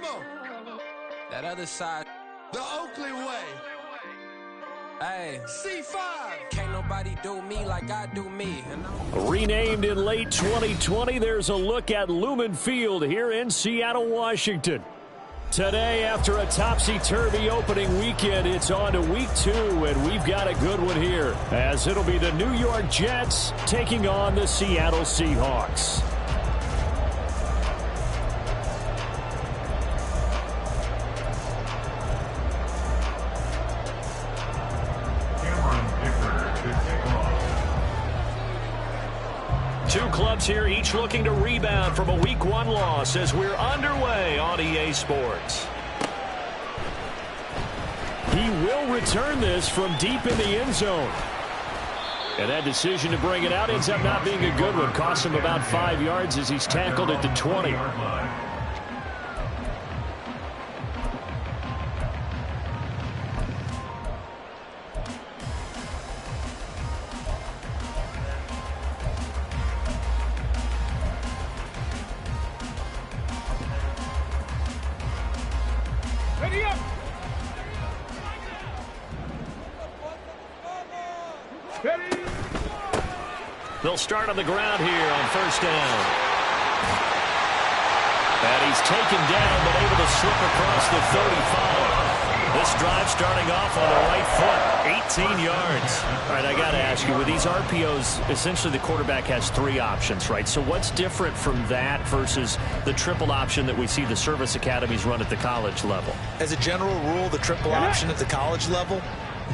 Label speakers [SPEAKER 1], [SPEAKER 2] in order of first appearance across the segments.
[SPEAKER 1] Come on.
[SPEAKER 2] That other side.
[SPEAKER 1] The Oakley way.
[SPEAKER 2] Hey.
[SPEAKER 1] C5.
[SPEAKER 2] Can't nobody do me like I do me.
[SPEAKER 3] Renamed in late 2020, there's a look at Lumen Field here in Seattle, Washington. Today, after a topsy-turvy opening weekend, it's on to week 2, and we've got a good one here, as it'll be the New York Jets taking on the Seattle Seahawks. Two clubs here, each looking to rebound from a Week 1 loss as we're underway on EA Sports. He will return this from deep in the end zone. And that decision to bring it out ends up not being a good one. Costs him about 5 yards as he's tackled at the 20. They'll start on the ground here on first down. And he's taken down, but able to slip across the 35. This drive starting off on the right foot, 18 yards. All right, I got to ask you, with these RPOs, essentially the quarterback has 3 options, right? So what's different from that versus the triple option that we see the service academies run at the college level?
[SPEAKER 4] As a general rule, the triple option at the college level,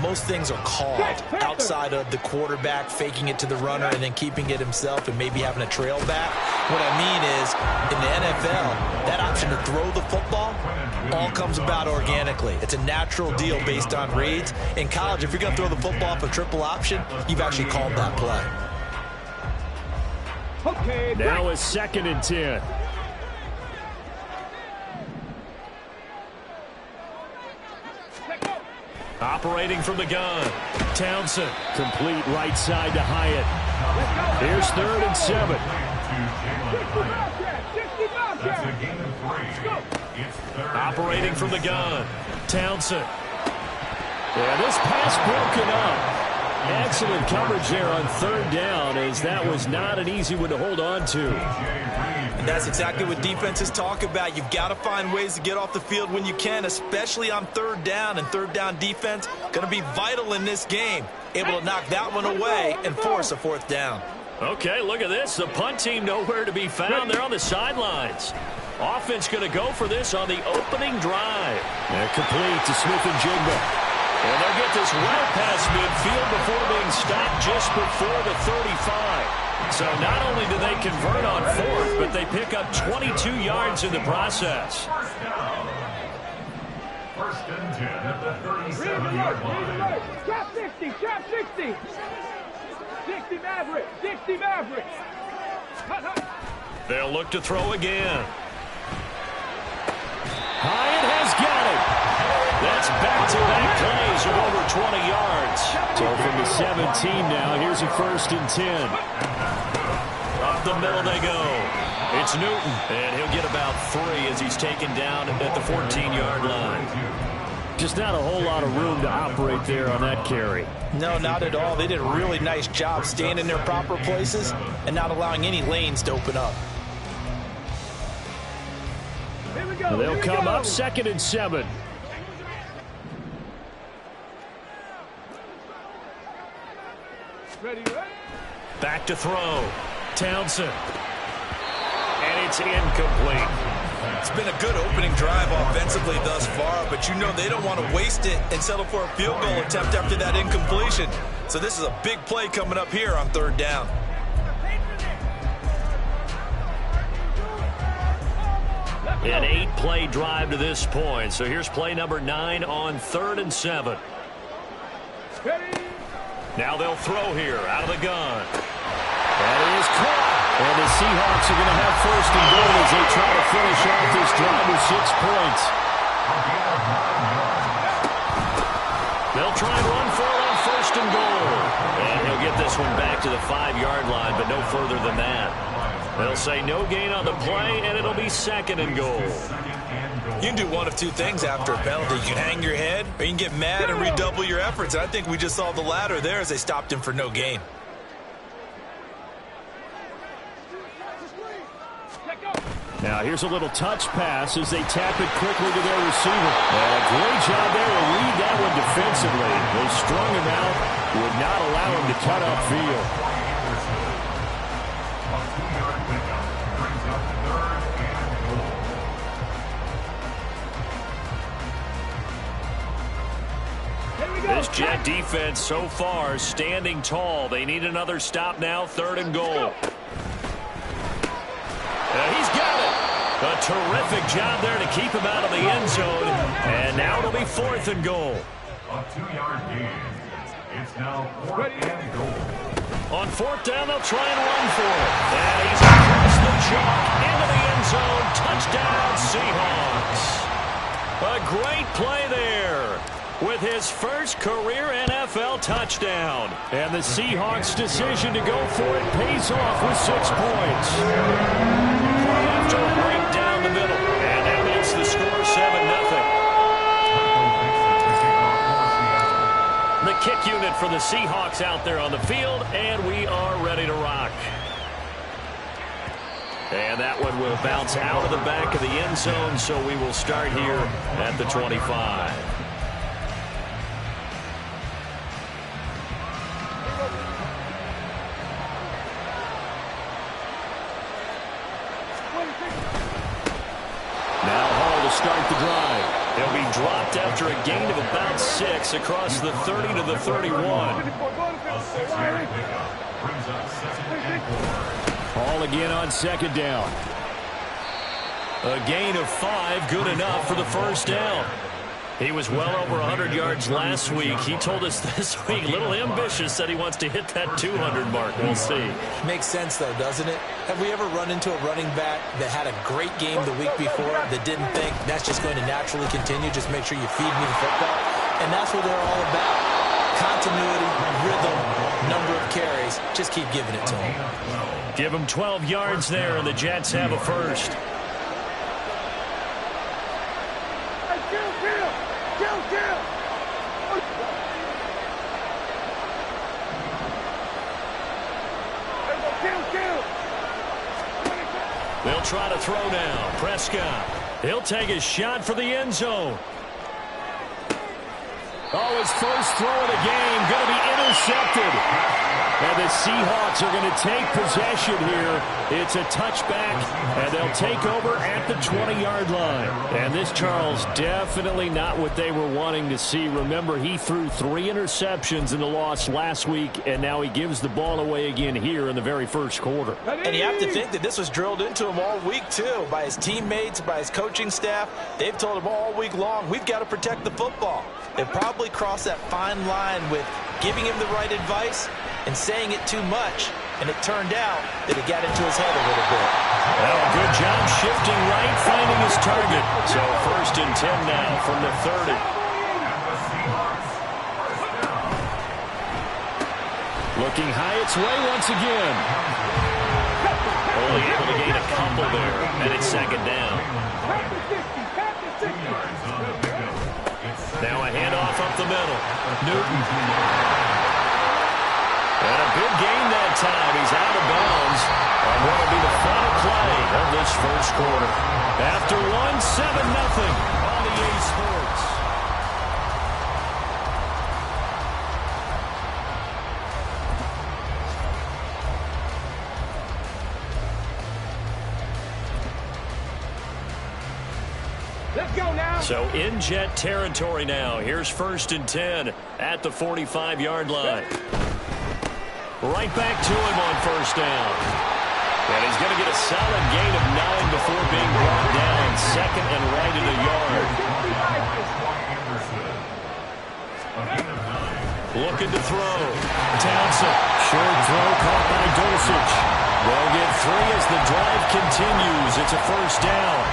[SPEAKER 4] most things are called outside of the quarterback faking it to the runner and then keeping it himself and maybe having a trail back. What I mean is, in the NFL, that option to throw the football all comes about organically. It's a natural deal based on reads. In college, if you're going to throw the football off a triple option, you've actually called that play.
[SPEAKER 3] Okay, now it's 2nd and 10. Operating from the gun, Townsend. Complete right side to Hyatt. Here's 3rd and 7. Operating from the gun, Townsend. Yeah, this pass broken up. Excellent coverage there on 3rd down, as that was not an easy one to hold on to.
[SPEAKER 4] And that's exactly what defenses talk about. You've got to find ways to get off the field when you can, especially on 3rd down. And 3rd down defense going to be vital in this game. Able to knock that one away and force a 4th down.
[SPEAKER 3] Okay, look at this. The punt team nowhere to be found. They're on the sidelines. Offense going to go for this on the opening drive. And complete to Smith-Njigba. And they'll get this right past midfield before being stopped just before the 35. So not only do they convert on 4th, but they pick up 22 yards in the process.
[SPEAKER 5] First and 10 at the 37-yard line.
[SPEAKER 6] Trap 60, trap 60. 60 Maverick, 60 Maverick.
[SPEAKER 3] They'll look to throw again. Hyatt has got it. That's back-to-back plays of over 20 yards. So from the 17 now, here's a 1st and 10. Up the middle they go. It's Newton, and he'll get about 3 as he's taken down at the 14-yard line. Just not a whole lot of room to operate there on that carry.
[SPEAKER 4] No, not at all. They did a really nice job staying in their proper places and not allowing any lanes to open up.
[SPEAKER 3] They'll come up 2nd and 7. Back to throw. Townsend. And it's incomplete.
[SPEAKER 4] It's been a good opening drive offensively thus far, but you know they don't want to waste it and settle for a field goal attempt after that incompletion. So this is a big play coming up here on 3rd down.
[SPEAKER 3] An 8-play drive to this point. So here's play number 9 on 3rd and 7. Now they'll throw here out of the gun. That is caught. And the Seahawks are going to have 1st and goal as they try to finish off this drive with 6 points. They'll try and run for it on 1st and goal. And he'll get this one back to the 5-yard line, but no further than that. They'll say no gain on the play, and it'll be 2nd and goal.
[SPEAKER 4] You can do one of two things after a penalty. You can hang your head, or you can get mad and redouble your efforts. And I think we just saw the latter there as they stopped him for no gain.
[SPEAKER 3] Now here's a little touch pass as they tap it quickly to their receiver. And a great job there to read that one defensively. They strung him out, would not allow him to cut upfield. This Jet defense so far standing tall. They need another stop now, 3rd and goal. He's got it. A terrific job there to keep him out of the end zone. And now it'll be 4th and goal.
[SPEAKER 5] A 2-yard gain. It's now 4th and goal.
[SPEAKER 3] On 4th down, they'll try and run for it. And he's across the chalk into the end zone. Touchdown, Seahawks. A great play there with his first career NFL touchdown. And the Seahawks' decision to go for it pays off with 6 points. After a break down the middle. And that makes the score 7-0. The kick unit for the Seahawks out there on the field, and we are ready to rock. And that one will bounce out of the back of the end zone, so we will start here at the 25. Start the drive. He'll be dropped after a gain of about 6 across the 30 to the 31.
[SPEAKER 5] A 6-yard pickup brings up 2nd and 4.
[SPEAKER 3] Ball again on 2nd down. A gain of 5, good enough for the 1st down. He was well over 100 yards last week. He told us this week, a little ambitious, that he wants to hit that 200 mark. We'll see.
[SPEAKER 4] Makes sense, though, doesn't it? Have we ever run into a running back that had a great game the week before that didn't think that's just going to naturally continue? Just make sure you feed me the football. And that's what they're all about. Continuity, rhythm, number of carries. Just keep giving it to him.
[SPEAKER 3] Give him 12 yards there, and the Jets have a first. They'll try to throw now. Prescott. He'll take a shot for the end zone. Oh, his first throw of the game going to be intercepted. And the Seahawks are going to take possession here. It's a touchback, and they'll take over at the 20-yard line. And this, Charles, definitely not what they were wanting to see. Remember, he threw 3 interceptions in the loss last week, and now he gives the ball away again here in the very first quarter.
[SPEAKER 4] And you have to think that this was drilled into him all week, too, by his teammates, by his coaching staff. They've told him all week long, we've got to protect the football. They've probably crossed that fine line with giving him the right advice and saying it too much, and it turned out that it got into his head a little bit.
[SPEAKER 3] Well, good job shifting right, finding his target. So 1st and 10 now from the 30. Looking high its way once again. Only able to gain a couple there, and it's 2nd down. Now a handoff up the middle. Newton. And a big gain that time. He's out of bounds on what will be the final play of this first quarter. After 1, 7-0 on the EA Sports.
[SPEAKER 6] Let's go now.
[SPEAKER 3] So in Jet territory now. Here's 1st and 10 at the 45-yard line. Right back to him on 1st down. And he's going to get a solid gain of 9 before being brought down. 2nd and right at a yard. Looking to throw. Townsend. Short throw caught by Dulcich. They'll get 3 as the drive continues. It's a 1st down.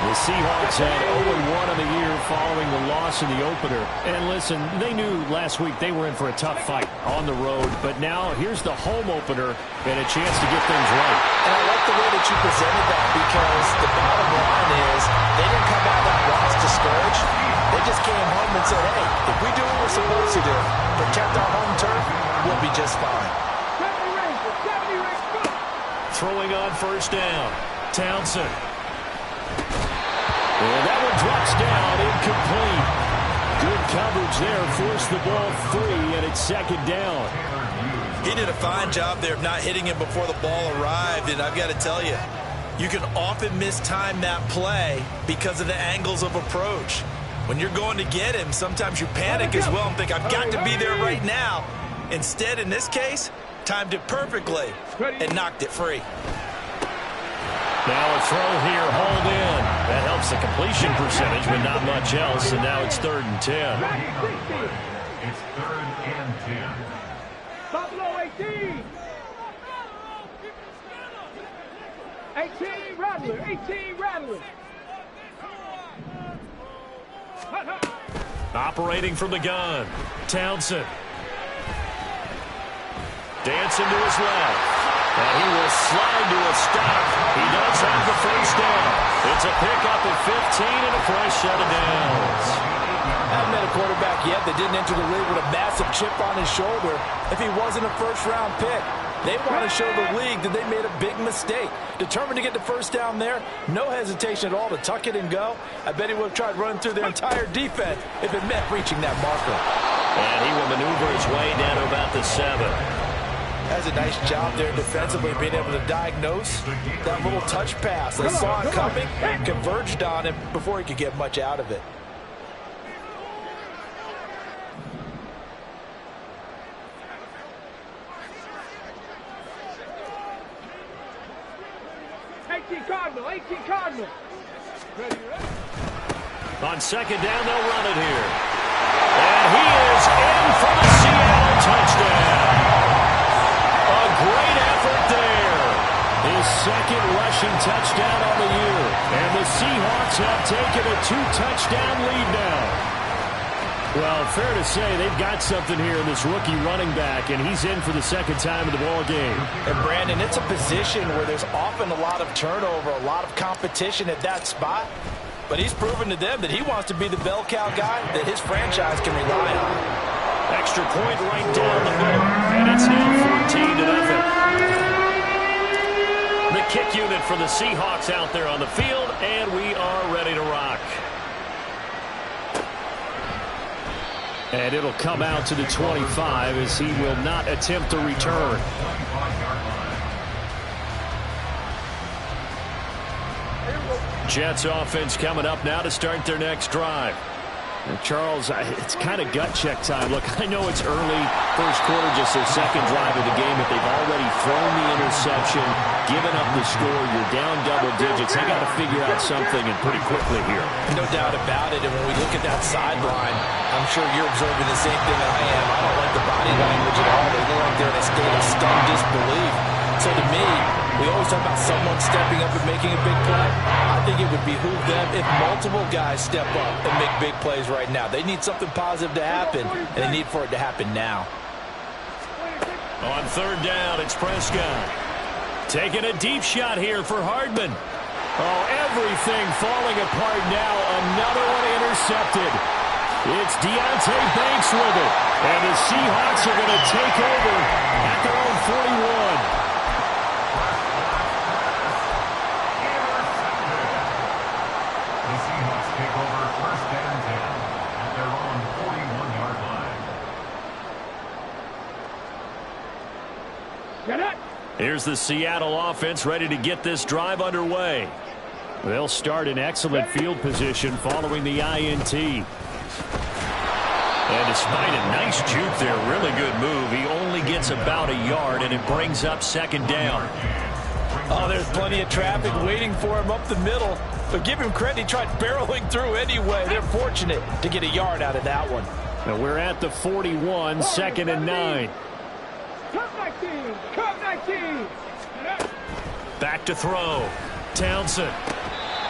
[SPEAKER 3] The Seahawks had 0-1 on the year following the loss in the opener. And listen, they knew last week they were in for a tough fight on the road. But now here's the home opener and a chance to get things right.
[SPEAKER 4] And I like the way that you presented that, because the bottom line is they didn't come out that If we do what we're supposed to do, protect our home turf, we'll be just fine.
[SPEAKER 6] 70 rings, 70 rings, go!
[SPEAKER 3] Throwing on first down. Townsend. And that one drops down, incomplete. Good coverage there, forced the ball free, and it's second down.
[SPEAKER 4] He did a fine job there of not hitting him before the ball arrived, and I've got to tell you, you can often mistime that play because of the angles of approach. When you're going to get him, sometimes you panic as well and think, I've got to be there right now. Instead, in this case, timed it perfectly and knocked it free.
[SPEAKER 3] Now a throw here, hauled in. That helps the completion percentage, but not much else, and now it's 3rd and 10.
[SPEAKER 5] It's 3rd and 10.
[SPEAKER 6] Buffalo 18. 18 Rattler, 18 Rattler.
[SPEAKER 3] Operating from the gun, Townsend. Dancing to his left. And he will slide to a stop. He does have the first down. It's a pickup at 15 and a fresh set of downs.
[SPEAKER 4] I haven't met a quarterback yet that didn't enter the league with a massive chip on his shoulder if he wasn't a first-round pick. They want to show the league that they made a big mistake. Determined to get the first down there, no hesitation at all to tuck it and go. I bet he would have tried running through their entire defense if it meant reaching that marker.
[SPEAKER 3] And he will maneuver his way down to about the 7.
[SPEAKER 4] Has a nice job there defensively, being able to diagnose that little touch pass. They saw it coming, converged on him before he could get much out of it.
[SPEAKER 6] Cardinal, 18 Cardinal. Ready, ready.
[SPEAKER 3] On second down, they'll run it here. And he is in for the Seattle touchdown. A great effort there. His second rushing touchdown on the year. And the Seahawks have taken a 2-touchdown lead now. Well, fair to say they've got something here in this rookie running back, and he's in for the second time in the ball game.
[SPEAKER 4] And Brandon, it's a position where there's often a lot of turnover, a lot of competition at that spot. But he's proven to them that he wants to be the bell cow guy that his franchise can rely on.
[SPEAKER 3] Extra point right down the middle, and it's now 14-0. The kick unit for the Seahawks out there on the field, and we are ready to rock. And it'll come out to the 25 as he will not attempt to return. Jets offense coming up now to start their next drive. And Charles, it's kind of gut check time. Look, I know it's early, first quarter, just their second drive of the game, but they've already thrown the interception, given up the score. You're down double digits. They got to figure out something, and pretty quickly here.
[SPEAKER 4] No doubt about it. And when we look at that sideline, I'm sure you're observing the same thing I am. I don't like the body language at all. They look like they're in a state of stunned disbelief. So to me, we always talk about someone stepping up and making a big play. I think it would behoove them if multiple guys step up and make big plays right now. They need something positive to happen, and they need for it to happen now.
[SPEAKER 3] On third down, it's Prescott. Taking a deep shot here for Hardman. Oh, everything falling apart now. Another one intercepted. It's Deonte Banks with it. And the Seahawks are going to take over at their own 41.
[SPEAKER 5] The Seahawks take over 1st and 10 at their own 41-yard line.
[SPEAKER 6] Get it.
[SPEAKER 3] Here's the Seattle offense ready to get this drive underway. They'll start in excellent field position following the INT. And despite a nice juke there, really good move, he only gets about a yard, and it brings up second down.
[SPEAKER 4] Oh, there's plenty of traffic waiting for him up the middle. But give him credit, he tried barreling through anyway. They're fortunate to get a yard out of that one.
[SPEAKER 3] Now we're at the 41, 2nd and 9.
[SPEAKER 6] Cut 19. Cut 19.
[SPEAKER 3] Back to throw. Townsend.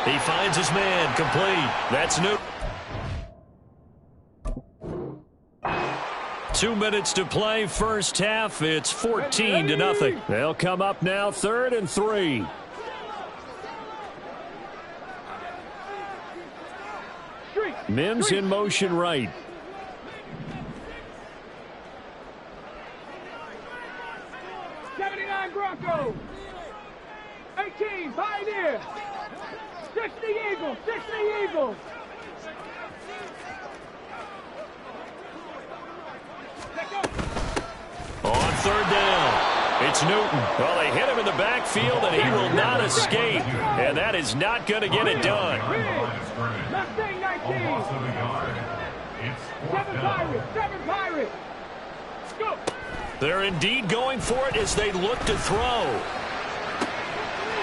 [SPEAKER 3] He finds his man, complete. That's new. 2 minutes to play, first half. It's 14-0. They'll come up now, 3rd and 3. Mims in motion right.
[SPEAKER 6] Eagles. 60 Eagles.
[SPEAKER 3] On third down, it's Newton. Well, they hit him in the backfield, and he will not escape. And that is not going to get it done.
[SPEAKER 6] Mustang 19.
[SPEAKER 5] Almost to the yard. It's fourth
[SPEAKER 6] 7
[SPEAKER 5] down.
[SPEAKER 6] Pirates. 7 Pirates. Go.
[SPEAKER 3] They're indeed going for it as they look to throw.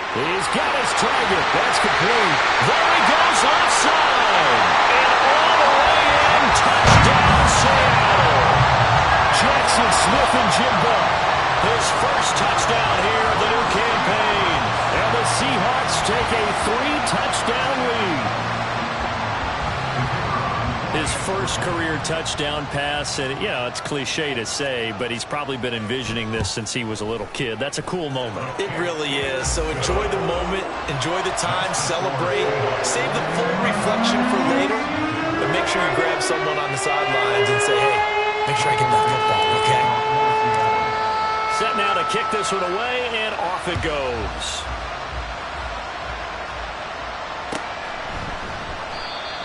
[SPEAKER 3] He's got his target. That's complete. There he goes offside. And all the way in. Touchdown, Seattle. Jackson Smith-Njigba. His first touchdown here of the new campaign. And the Seahawks take a 3-touchdown lead. His first career touchdown pass, and it's cliche to say, but he's probably been envisioning this since he was a little kid. That's a cool moment.
[SPEAKER 4] It really is. So enjoy the moment, enjoy the time, celebrate, save the full reflection for later, but make sure you grab someone on the sidelines and say, hey, make sure I get that football, okay?
[SPEAKER 3] Set now to kick this one away, and off it goes.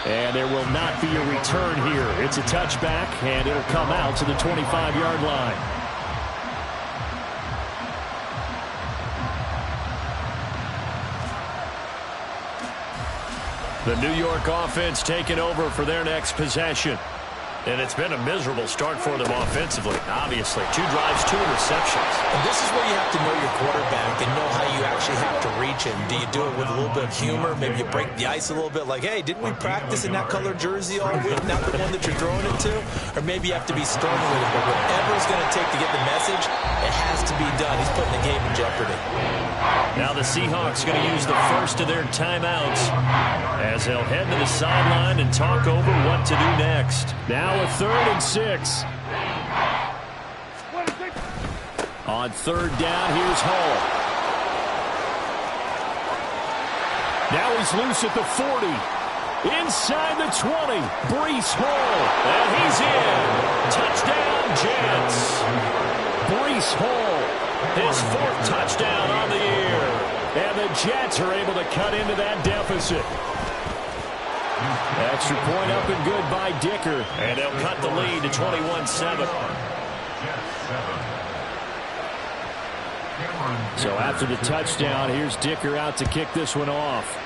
[SPEAKER 3] And there will not be a return here. It's a touchback, and it'll come out to the 25-yard line. The New York offense taking over for their next possession. And it's been a miserable start for them offensively, obviously. 2 drives, 2 interceptions.
[SPEAKER 4] And this is where you have to know your quarterback and know how you actually have to reach him. Do you do it with a little bit of humor? Maybe you break the ice a little bit like, hey, didn't we practice in that color jersey all week, not the one that you're throwing it to? Or maybe you have to be stern with it. But whatever it's going to take to get the message, it has to be done. He's putting the game in jeopardy.
[SPEAKER 3] Now the Seahawks going to use the first of their timeouts as they'll head to the sideline and talk over what to do next. Now a 3rd and 6. On 3rd down, here's Hall. Now he's loose at the 40. Inside the 20, Breece Hall. And he's in. Touchdown, Jets. Breece Hall, his 4th touchdown on the year. And the Jets are able to cut into that deficit. Extra point up and good by Dicker. And they'll cut the lead to 21-7. So after the touchdown, here's Dicker out to kick this one off.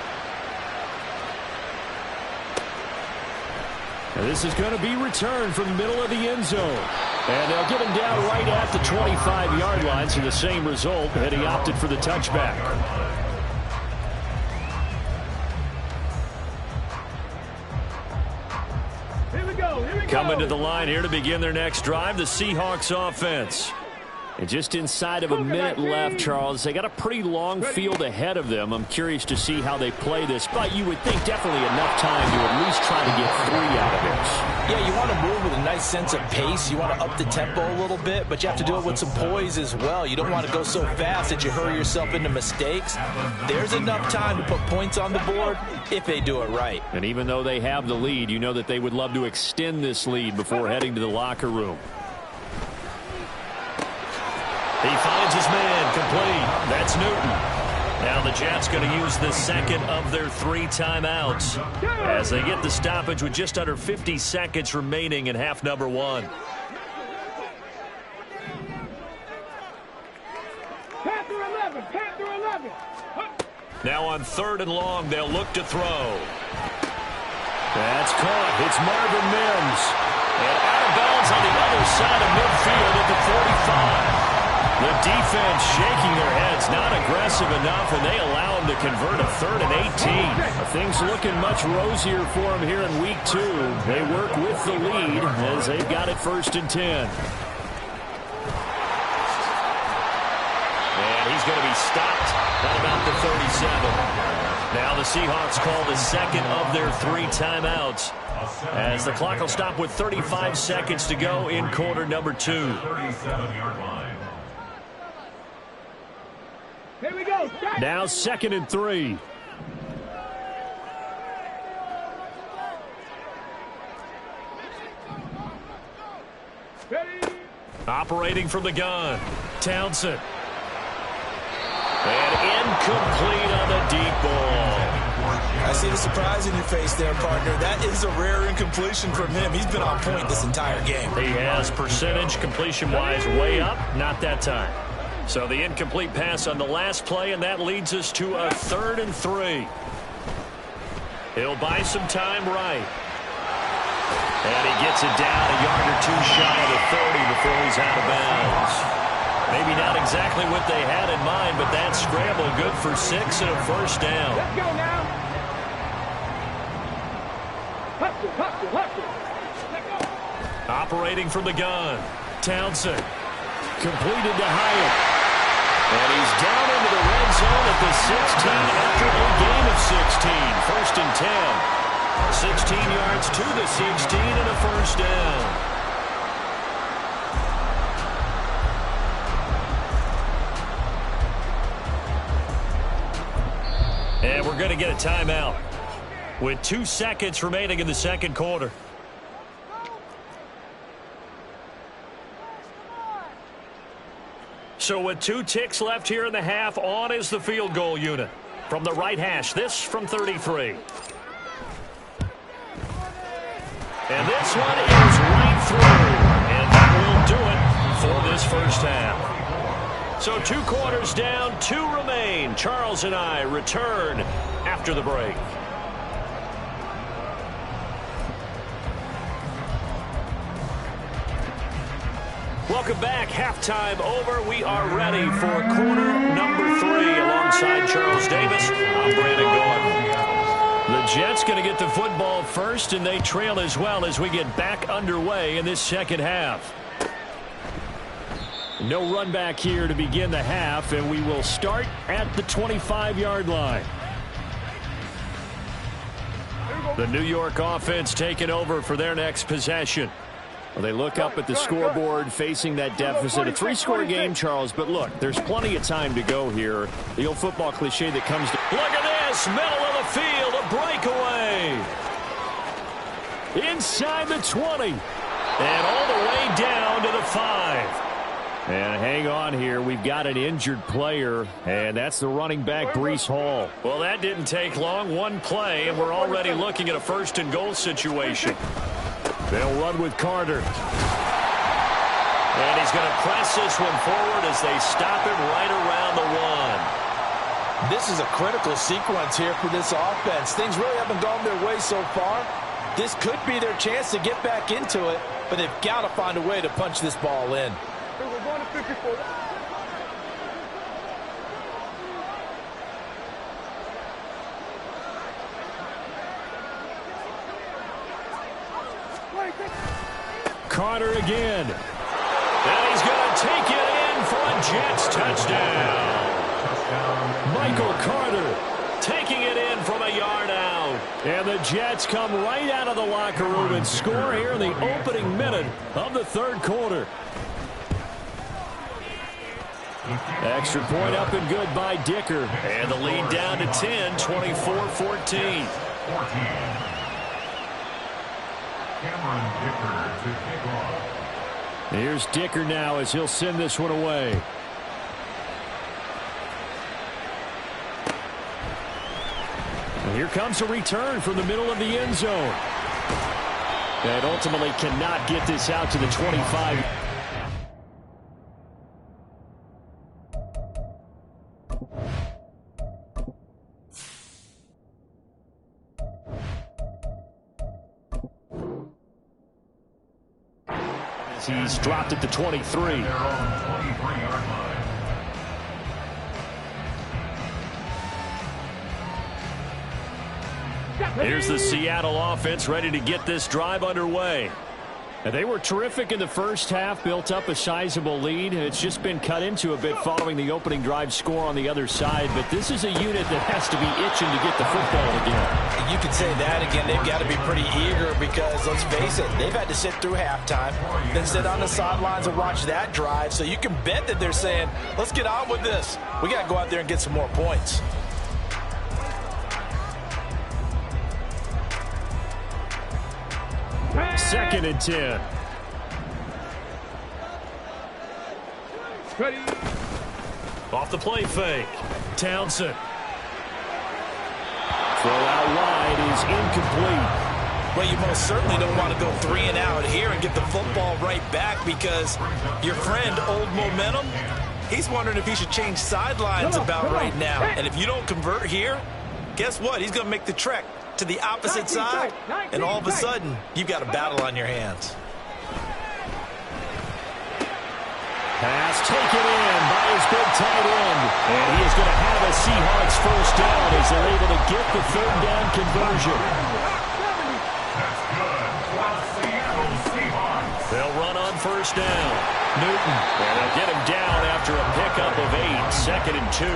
[SPEAKER 3] And this is going to be returned from the middle of the end zone. And they'll get him down right at the 25-yard line, so the same result, and he opted for the touchback.
[SPEAKER 6] Here we go.
[SPEAKER 3] Coming to the line here to begin their next drive, the Seahawks offense. And just inside of a minute left, Charles, they got a pretty long field ahead of them. I'm curious to see how they play this, but you would think definitely enough time to at least try to get 3 out of this.
[SPEAKER 4] Yeah, you want to move with a nice sense of pace. You want to up the tempo a little bit, but you have to do it with some poise as well. You don't want to go so fast that you hurry yourself into mistakes. There's enough time to put points on the board if they do it right.
[SPEAKER 3] And even though they have the lead, you know that they would love to extend this lead before heading to the locker room. He finds his man, complete. That's Newton. Now the Jets going to use the second of their 3 timeouts as they get the stoppage with just under 50 seconds remaining in half number 1.
[SPEAKER 6] Panther 11. Panther 11.
[SPEAKER 3] Now on 3rd and long, they'll look to throw. That's caught. It's Marvin Mims. And out of bounds on the other side of midfield at the 45. The defense shaking their heads, not aggressive enough, and they allow them to convert a 3rd and 18. Things looking much rosier for them here in week 2. They work with the lead as they've got it 1st and 10. And he's going to be stopped at about the 37. Now the Seahawks call the second of their 3 timeouts as the clock will stop with 35 seconds to go in quarter number 2.
[SPEAKER 5] 37-yard line.
[SPEAKER 6] Here we go.
[SPEAKER 3] Now 2nd and 3.
[SPEAKER 6] Ready.
[SPEAKER 3] Operating from the gun, Townsend. And incomplete on the deep ball.
[SPEAKER 4] I see the surprise in your face there, partner. That is a rare incompletion from him. He's been on point this entire game.
[SPEAKER 3] He has percentage completion-wise way up, not that time. So the incomplete pass on the last play, and that leads us to a 3rd and 3. He'll buy some time right. And he gets it down a yard or two shy of the 30 before he's out of bounds. Maybe not exactly what they had in mind, but that scramble good for 6 and a first down.
[SPEAKER 6] Let's go now. Hustle, hustle, hustle. Let's go.
[SPEAKER 3] Operating from the gun. Townsend. Completed to Hyatt. And he's down into the red zone at the 16 after a gain of 16. 1st and 10. 16 yards to the 16 and a first down. And we're going to get a timeout with 2 seconds remaining in the second quarter. So with 2 ticks left here in the half, on is the field goal unit. From the right hash, this from 33. And this one is right through. And that will do it for this first half. So 2 quarters down, 2 remain. Charles and I return after the break. Welcome back. Halftime over. We are ready for quarter number 3 alongside Charles Davis. I'm Brandon Gordon. The Jets going to get the football first, and they trail as well as we get back underway in this second half. No run back here to begin the half, and we will start at the 25-yard line. The New York offense taking over for their next possession. Well, they look up at the scoreboard facing that deficit. A 3-score game, Charles, but look, there's plenty of time to go here. The old football cliche that comes to... Look at this, middle of the field, a breakaway. Inside the 20. And all the way down to the 5. And hang on here, we've got an injured player, and that's the running back, Breece Hall. Well, that didn't take long, 1 play, and we're already looking at a 1st and goal situation. They'll run with Carter. And he's going to press this one forward as they stop him right around the 1.
[SPEAKER 4] This is a critical sequence here for this offense. Things really haven't gone their way so far. This could be their chance to get back into it, but they've got to find a way to punch this ball in.
[SPEAKER 6] We're going to 54.
[SPEAKER 3] Carter again. And he's going to take it in for a Jets touchdown. Michael Carter taking it in from a yard out. And the Jets come right out of the locker room and score here in the opening minute of the 3rd quarter. Extra point up and good by Dicker. And the lead down to 10, 24-14.
[SPEAKER 5] Cameron Dicker to kick off.
[SPEAKER 3] Here's Dicker now as he'll send this one away. And here comes a return from the middle of the end zone. And ultimately cannot get this out to the 25. He's dropped at the 23.
[SPEAKER 5] Their own 23-yard line.
[SPEAKER 3] Here's the Seattle offense ready to get this drive underway. And they were terrific in the first half, built up a sizable lead. It's just been cut into a bit following the opening drive score on the other side. But this is a unit that has to be itching to get the football again.
[SPEAKER 4] You can say that again. They've got to be pretty eager because, let's face it, they've had to sit through halftime, then sit on the sidelines and watch that drive. So you can bet that they're saying, let's get on with this. We got to go out there and get some more points.
[SPEAKER 3] Second and 10.
[SPEAKER 6] Ready.
[SPEAKER 3] Off the play fake. Townsend. Throw out wide is incomplete.
[SPEAKER 4] Well, you most certainly don't want to go 3 and out here and get the football right back because your friend, Old Momentum, he's wondering if he should change sidelines about right now. And if you don't convert here, guess what? He's going to make the trek to the opposite side, and all of a sudden, you've got a battle on your hands.
[SPEAKER 3] Pass taken in by his big tight end. And he is going to have a Seahawks first down as they're able to get the third down conversion.
[SPEAKER 5] That's good for the Seattle Seahawks.
[SPEAKER 3] They'll run on first down. Newton. And they'll get him down after a pickup of 8. 2nd and 2.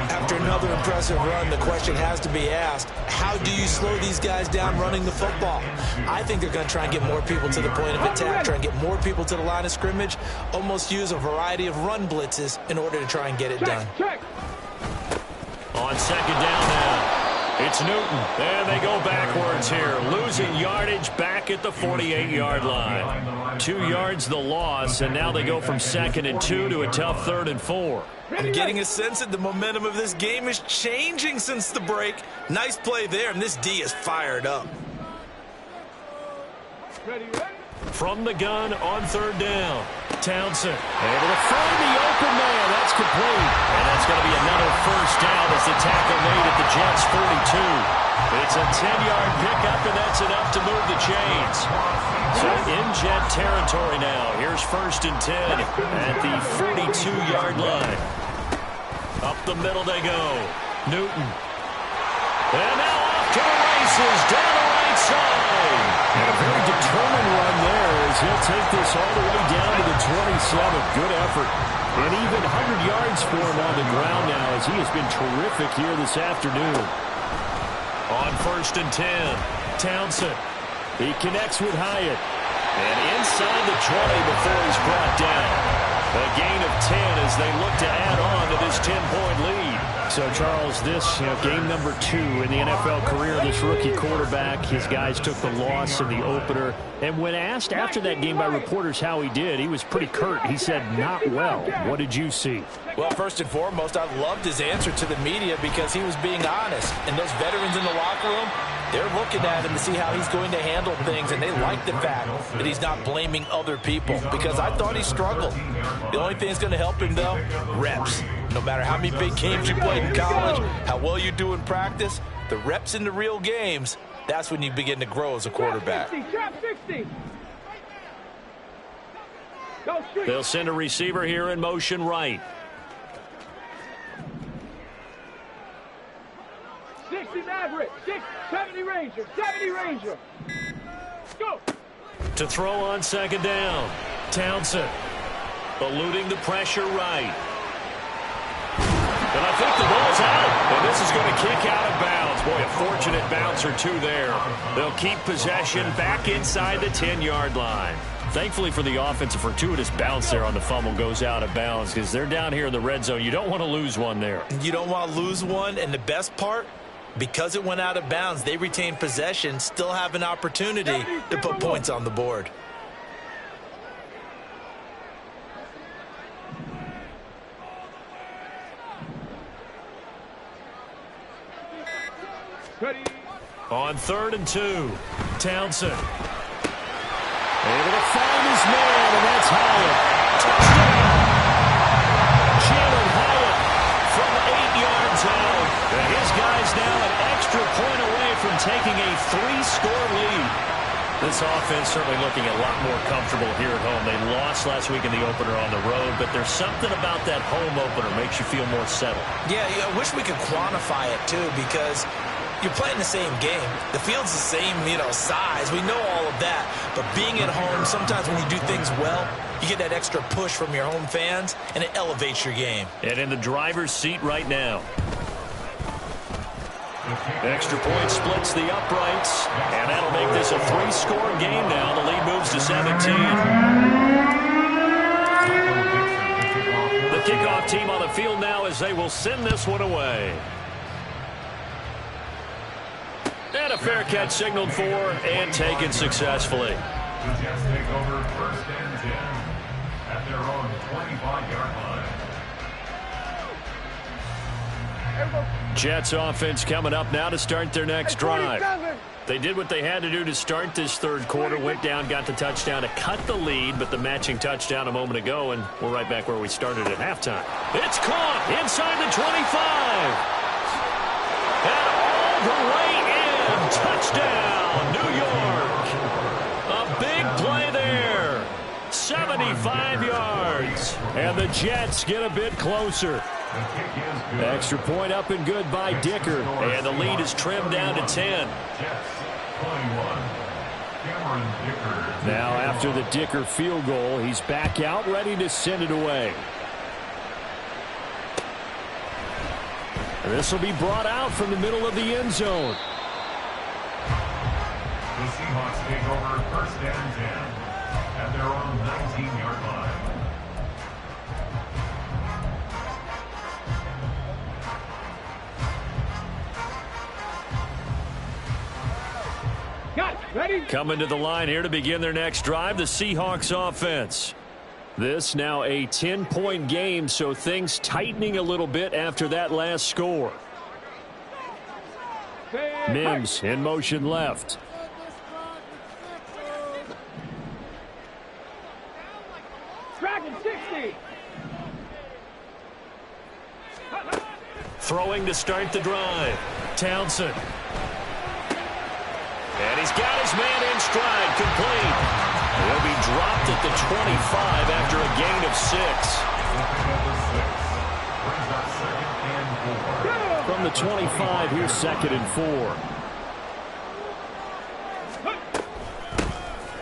[SPEAKER 4] After another impressive run, the question has to be asked, how do you slow these guys down running the football? I think they're going to try and get more people to the point of attack, try and get more people to the line of scrimmage, almost use a variety of run blitzes in order to try and get it done.
[SPEAKER 3] On second down now. It's Newton, and they go backwards here, losing yardage back at the 48-yard line. 2 yards the loss, and now they go from 2nd and 2 to a tough 3rd and 4.
[SPEAKER 4] I'm getting a sense that the momentum of this game is changing since the break. Nice play there, and this D is fired up.
[SPEAKER 3] From the gun on 3rd down. Townsend able to find the open man. That's complete. And that's going to be another first down as the tackle made at the Jets' 42. It's a 10-yard pickup, and that's enough to move the chains. So in Jet territory now. Here's 1st and 10 at the 42-yard line. Up the middle they go. Newton. And now off to the races down the right side. And a very determined run there as he'll take this all the way down to the 27. Good effort. And even 100 yards for him on the ground now as he has been terrific here this afternoon. On 1st and 10, Townsend. He connects with Hyatt. And inside the 20 before he's brought down. A gain of 10 as they look to add on to this 10-point lead. So, Charles, this game number 2 in the NFL career of this rookie quarterback. His guys took the loss in the opener. And when asked after that game by reporters how he did, he was pretty curt. He said, not well. What did you see?
[SPEAKER 4] Well, first and foremost, I loved his answer to the media because he was being honest. And those veterans in the locker room, they're looking at him to see how he's going to handle things, and they like the fact that he's not blaming other people because I thought he struggled. The only thing that's going to help him, though, reps. No matter how many big games you played in college, how well you do in practice, the reps in the real games, that's when you begin to grow as a quarterback.
[SPEAKER 3] They'll send a receiver here in motion right.
[SPEAKER 6] 60 Maverick, 70 Ranger, 70 Ranger. Go.
[SPEAKER 3] To throw on second down. Townsend eluding the pressure right. And I think the ball's out. And this is going to kick out of bounds. Boy, a fortunate bounce or 2 there. They'll keep possession back inside the 10-yard line. Thankfully for the offense, a fortuitous bounce there on the fumble goes out of bounds because they're down here in the red zone. You don't want to lose one there.
[SPEAKER 4] You don't want to lose one, and the best part, because it went out of bounds, they retain possession, still have an opportunity to put points on the board.
[SPEAKER 3] On 3rd and 2, Townsend. Able to find his man, and that's Hyatt. Touchdown! Jalen Hyatt from 8 yards out. And his guys now an extra point away from taking a 3-score lead. This offense certainly looking a lot more comfortable here at home. They lost last week in the opener on the road, but there's something about that home opener makes you feel more settled.
[SPEAKER 4] Yeah, I wish we could quantify it, too, because you're playing the same game. The field's the same, size. We know all of that. But being at home, sometimes when you do things well, you get that extra push from your home fans, and it elevates your game.
[SPEAKER 3] And in the driver's seat right now. Extra point splits the uprights, and that'll make this a 3-score game now. The lead moves to 17. The kickoff team on the field now as they will send this one away. And a fair catch signaled for and taken successfully.
[SPEAKER 5] The Jets take over 1st and 10 at their own 25-yard line.
[SPEAKER 3] Jets offense coming up now to start their next drive. They did what they had to do to start this third quarter, went down, got the touchdown to cut the lead, but the matching touchdown a moment ago, and we're right back where we started at halftime. It's caught inside the 25. And all the way in. Touchdown, New York. A big play there. 75 yards. And the Jets get a bit closer. Extra point up and good by Dicker. And the lead is trimmed down to 10. Now after the Dicker field goal, he's back out ready to send it away. And this will be brought out from the middle of the end zone.
[SPEAKER 5] The Seahawks take over first and 10 at their own 19-yard line.
[SPEAKER 6] Ready?
[SPEAKER 3] Coming to the line here to begin their next drive, the Seahawks offense. This now a 10-point game, so things tightening a little bit after that last score. Mims in motion left.
[SPEAKER 6] Dragon 60.
[SPEAKER 3] Throwing to start the drive. Townsend. And he's got his man in stride, complete. He'll be dropped at the 25 after a gain of 6. From the 25, here's 2nd and 4.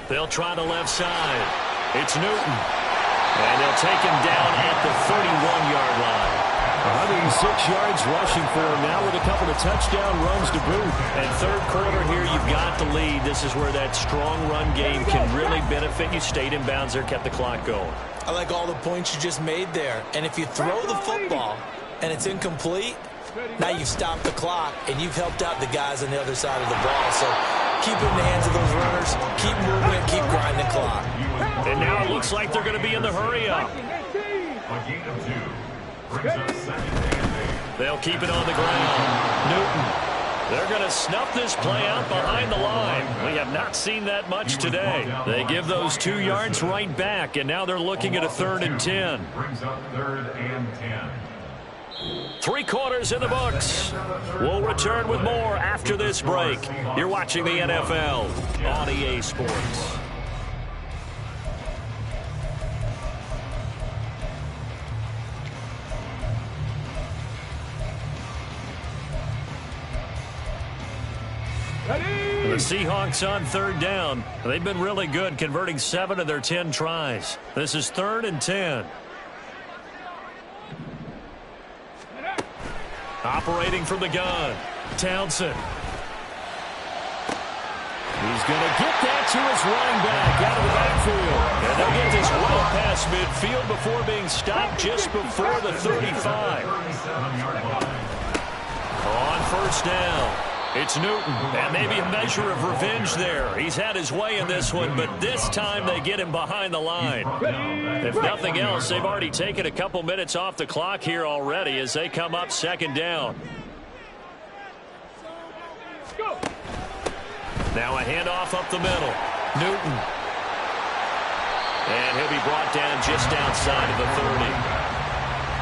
[SPEAKER 3] They'll try the left side. It's Newton. And they'll take him down at the 31-yard line. 106 yards rushing for him now with a couple of touchdown runs to boot. And third quarter here, you've got the lead. This is where that strong run game can really benefit you. Stayed in bounds there, kept the clock going.
[SPEAKER 4] I like all the points you just made there. And if you throw the football and it's incomplete, now you've stopped the clock and you've helped out the guys on the other side of the ball. So keep it in the hands of those runners, keep moving it, keep grinding the clock.
[SPEAKER 3] And now it looks like they're going to be in the hurry-up.
[SPEAKER 5] A gain of 2 brings up 2nd and 8.
[SPEAKER 3] They'll keep it on the ground. Newton. They're going to snuff this play out behind the line. We have not seen that much today. They give those 2 yards right back, and now they're looking at a 3rd and 10.
[SPEAKER 5] Brings up 3rd and 10.
[SPEAKER 3] 3 quarters in the books. We'll return with more after this break. You're watching the NFL on EA Sports. The Seahawks on 3rd down. They've been really good, converting 7 of their 10 tries. This is 3rd and 10. Operating from the gun, Townsend. He's going to get that to his running back out of the backfield. And they'll get this well past midfield before being stopped just before the 35. On 1st down, it's Newton. And maybe a measure of revenge there. He's had his way in this one, but this time they get him behind the line. If nothing else, they've already taken a couple minutes off the clock here already as they come up 2nd down. Now a handoff up the middle. Newton. And he'll be brought down just outside of the 30.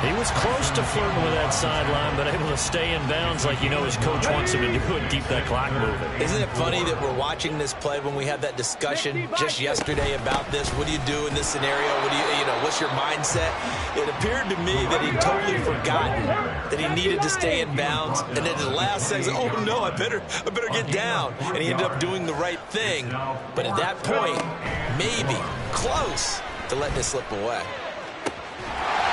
[SPEAKER 3] He was close to flirting with that sideline, but able to stay in bounds like you know his coach wants him to do and keep that clock moving.
[SPEAKER 4] Isn't it funny that we're watching this play when we had that discussion just yesterday about this? What do you do in this scenario? What do you know, what's your mindset? It appeared to me that he'd totally forgotten that he needed to stay in bounds. And then at the last second, oh no, I better get down. And he ended up doing the right thing. But at that point, maybe close to letting it slip away.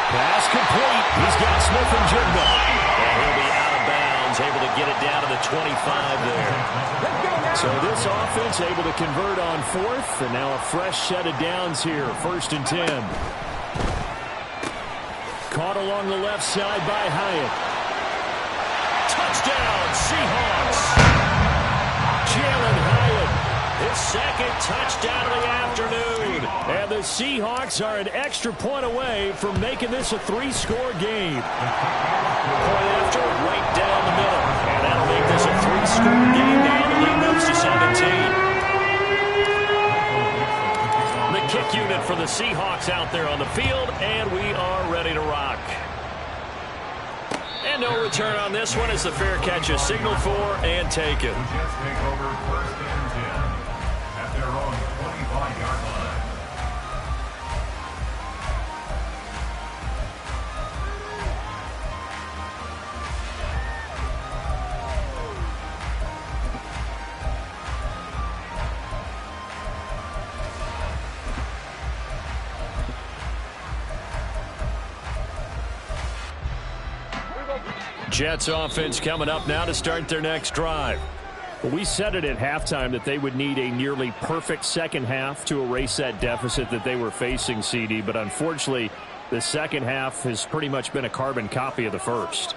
[SPEAKER 3] Pass complete. He's got Smith-Njigba. And he'll be out of bounds, able to get it down to the 25 there. So this offense able to convert on 4th, and now a fresh set of downs here, 1st and 10. Caught along the left side by Hyatt. Touchdown, Seahawks. Jalen Hyatt, his 2nd touchdown of the afternoon. And the the Seahawks are an extra point away from making this a 3-score game. Point after, right down the middle. And that'll make this a 3-score game now. The lead moves to 17. The kick unit for the Seahawks out there on the field, and we are ready to rock. And no return on this one as the fair catch is signaled for and taken.
[SPEAKER 5] The Jets take over 1st and 10 at their own 25-yard line.
[SPEAKER 3] Jets offense coming up now to start their next drive. We said it at halftime that they would need a nearly perfect second half to erase that deficit that they were facing, CD, but unfortunately the second half has pretty much been a carbon copy of the first.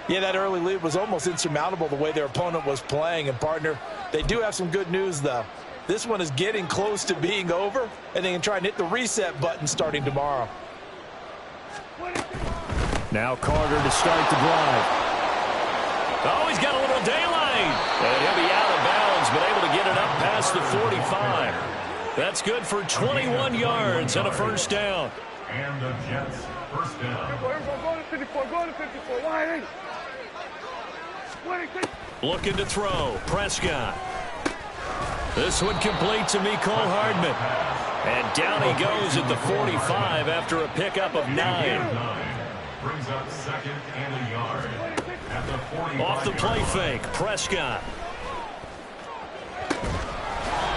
[SPEAKER 4] Yeah, that early lead was almost insurmountable the way their opponent was playing. And, partner, they do have some good news, though. This one is getting close to being over, and they can try and hit the reset button starting tomorrow.
[SPEAKER 3] Now Carter to start the drive. Oh, he's got a little daylight. And he'll be out of bounds, but able to get it up past the 45. That's good for 21 yards and a first down.
[SPEAKER 5] And the Jets, 1st down.
[SPEAKER 6] Go to 54. Go to 54. Wide.
[SPEAKER 3] Looking to throw. Prescott. This one complete to Mecole Hardman. And down he goes at the 45 after a pickup of 9.
[SPEAKER 5] Brings up 2nd and a yard. At the 45.
[SPEAKER 3] Off the play fake. Prescott.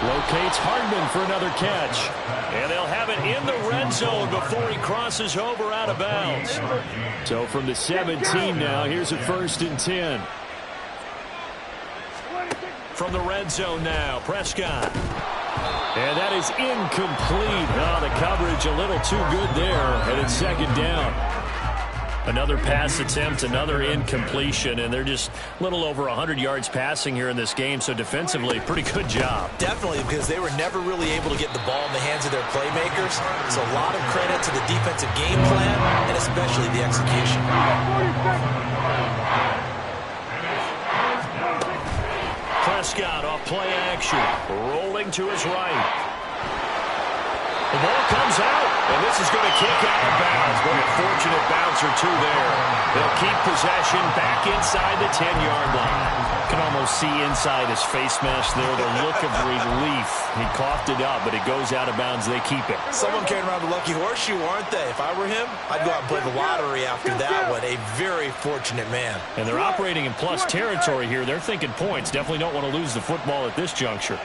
[SPEAKER 3] Locates Hardman for another catch. And they'll have it in the red zone before he crosses over out of bounds. So from the 17 now, here's a 1st and 10. From the red zone now, Prescott. And that is incomplete. Oh, the coverage a little too good there. And it's 2nd down. Another pass attempt, another incompletion, and they're just a little over 100 yards passing here in this game, so defensively, pretty good job.
[SPEAKER 4] Definitely, because they were never really able to get the ball in the hands of their playmakers. So a lot of credit to the defensive game plan, and especially the execution.
[SPEAKER 3] Prescott off play action, rolling to his right. The ball comes out, and this is going to kick out of bounds. But a fortunate bounce or two there. They'll keep possession back inside the 10-yard line. You can almost see inside his face mask there the look of relief. He coughed it up, but it goes out of bounds. They keep it.
[SPEAKER 4] Someone carrying around the lucky horseshoe, aren't they? If I were him, I'd go out and play the lottery after that one. A very fortunate man.
[SPEAKER 3] And they're operating in plus territory here. They're thinking points. Definitely don't want to lose the football at this juncture.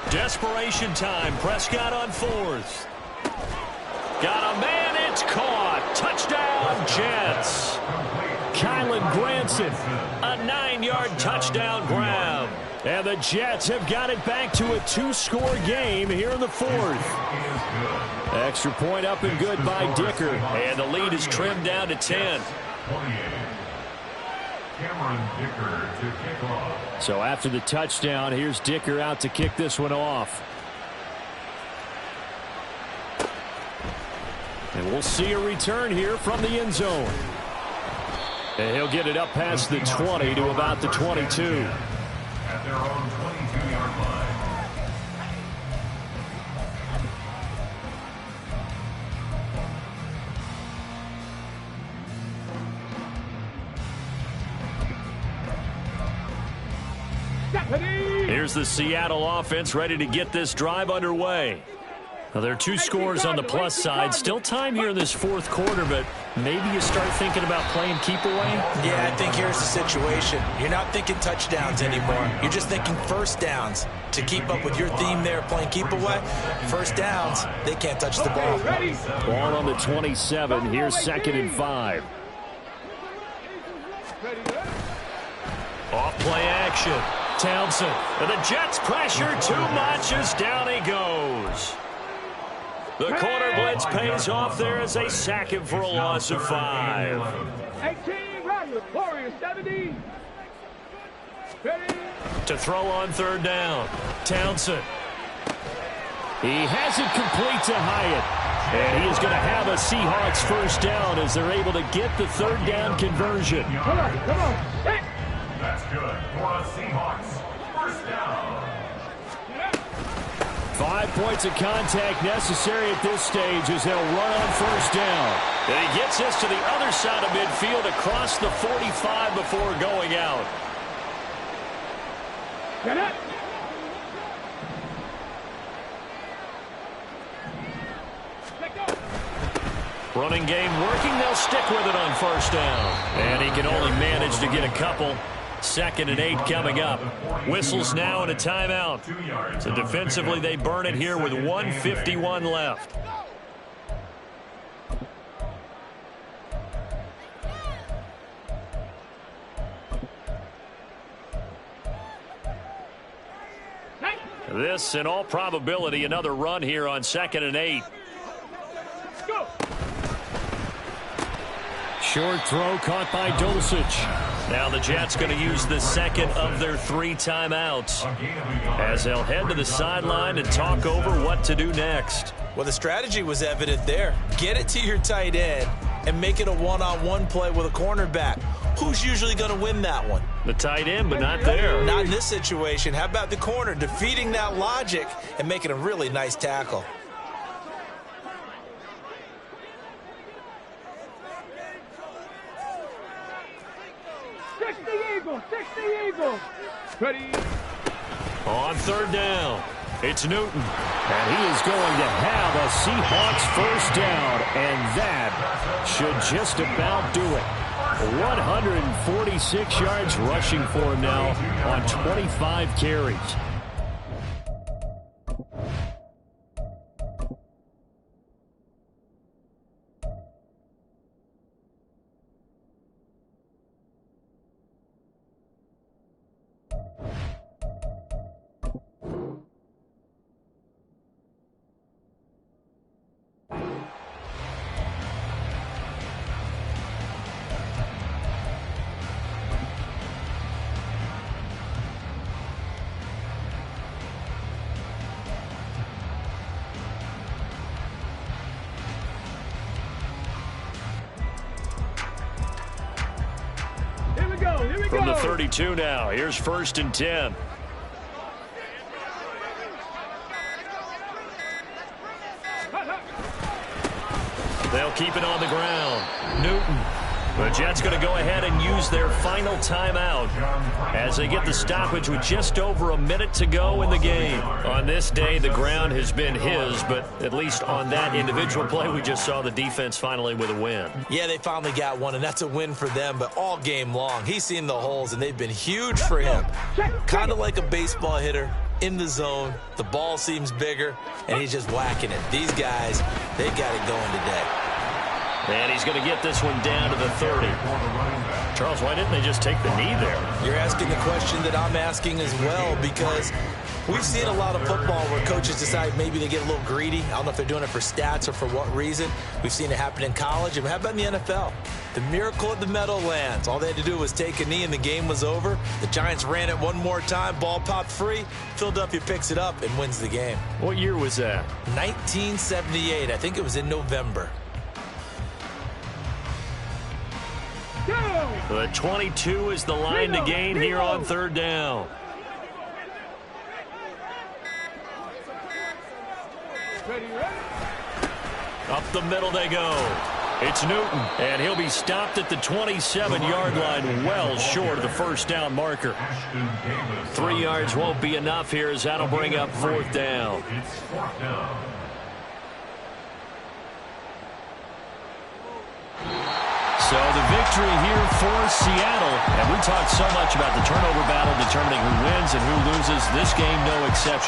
[SPEAKER 3] Desperation time. Prescott on 4th. Got a man. It's caught. Touchdown, Jets. Kylen Granson. A 9-yard touchdown grab. And the Jets have got it back to a 2-score game here in the 4th. Extra point up and good by Dicker. And the lead is trimmed down to 10.
[SPEAKER 5] Cameron Dicker to kick off.
[SPEAKER 3] So after the touchdown, here's Dicker out to kick this one off. And we'll see a return here from the end zone. And he'll get it up past the 20 to about the 22.
[SPEAKER 5] At their own 22-yard line.
[SPEAKER 3] Here's the Seattle offense ready to get this drive underway. Now, there are 2 scores on the plus side. Still time here in this 4th quarter, but maybe you start thinking about playing keep away?
[SPEAKER 4] Yeah, I think here's the situation. You're not thinking touchdowns anymore. You're just thinking first downs. To keep up with your theme there, playing keep away, first downs, they can't touch the ball.
[SPEAKER 3] Ball on the 27. Here's 2nd and 5. Off play action. Townsend. And the Jets pressure too much as down he goes. The corner blitz pays off there as they sack him for a loss of 5.
[SPEAKER 6] 18, Warriors 17. Ready?
[SPEAKER 3] To throw on third down. Townsend. He has it complete to Hyatt. And he is going to have a Seahawks first down as they're able to get the third down conversion.
[SPEAKER 6] Come on. Hey.
[SPEAKER 5] That's good for the Seahawks. First down.
[SPEAKER 3] 5 points of contact necessary at this stage as they'll run on first down. And he gets this to the other side of midfield across the 45 before going out.
[SPEAKER 6] Get it.
[SPEAKER 3] Running game working. They'll stick with it on first down. And he can only manage to get a couple. 2nd and 8 coming up. Whistles now and a timeout. So defensively they burn it here with 1:51 left. This, in all probability, another run here on 2nd and 8.
[SPEAKER 6] Go.
[SPEAKER 3] Short throw caught by Dulcich. Now the Jets going to use the second of their 3 timeouts as they'll head to the sideline and talk over what to do next.
[SPEAKER 4] Well, the strategy was evident there. Get it to your tight end and make it a one-on-one play with a cornerback. Who's usually going to win that one?
[SPEAKER 3] The tight end, but not there.
[SPEAKER 4] Not in this situation. How about the corner defeating that logic and making a really nice tackle?
[SPEAKER 6] Six the Eagle. Ready?
[SPEAKER 3] On third down, it's Newton. And he is going to have a Seahawks first down, and that should just about do it. 146 yards rushing for him now on 25 carries. From the 32 now, here's 1st and 10. They'll keep it on the ground. Newton. The Jets going to go ahead and use their final timeout as they get the stoppage with just over a minute to go in the game. On this day, the ground has been his, but at least on that individual play, we just saw the defense finally with a win.
[SPEAKER 4] Yeah, they finally got one, and that's a win for them, but all game long, he's seen the holes, and they've been huge for him. Kind of like a baseball hitter in the zone. The ball seems bigger, and he's just whacking it. These guys, they got it going today.
[SPEAKER 3] And he's going to get this one down to the 30. Charles, why didn't they just take the knee there?
[SPEAKER 4] You're asking the question that I'm asking as well, because we've seen a lot of football where coaches decide maybe they get a little greedy. I don't know if they're doing it for stats or for what reason. We've seen it happen in college. And how about in the NFL? The miracle at the Meadowlands. All they had to do was take a knee and the game was over. The Giants ran it one more time. Ball popped free. Philadelphia picks it up and wins the game.
[SPEAKER 3] What year was that?
[SPEAKER 4] 1978. I think it was in November.
[SPEAKER 3] The 22 is the line to gain here on third down. Up the middle they go. It's Newton, and he'll be stopped at the 27-yard line, well short of the first down marker. 3 yards won't be enough here as that'll bring up 4th down.
[SPEAKER 5] It's 4th down.
[SPEAKER 3] So the victory here for Seattle. And we talked so much about the turnover battle determining who wins and who loses. This game, no exception.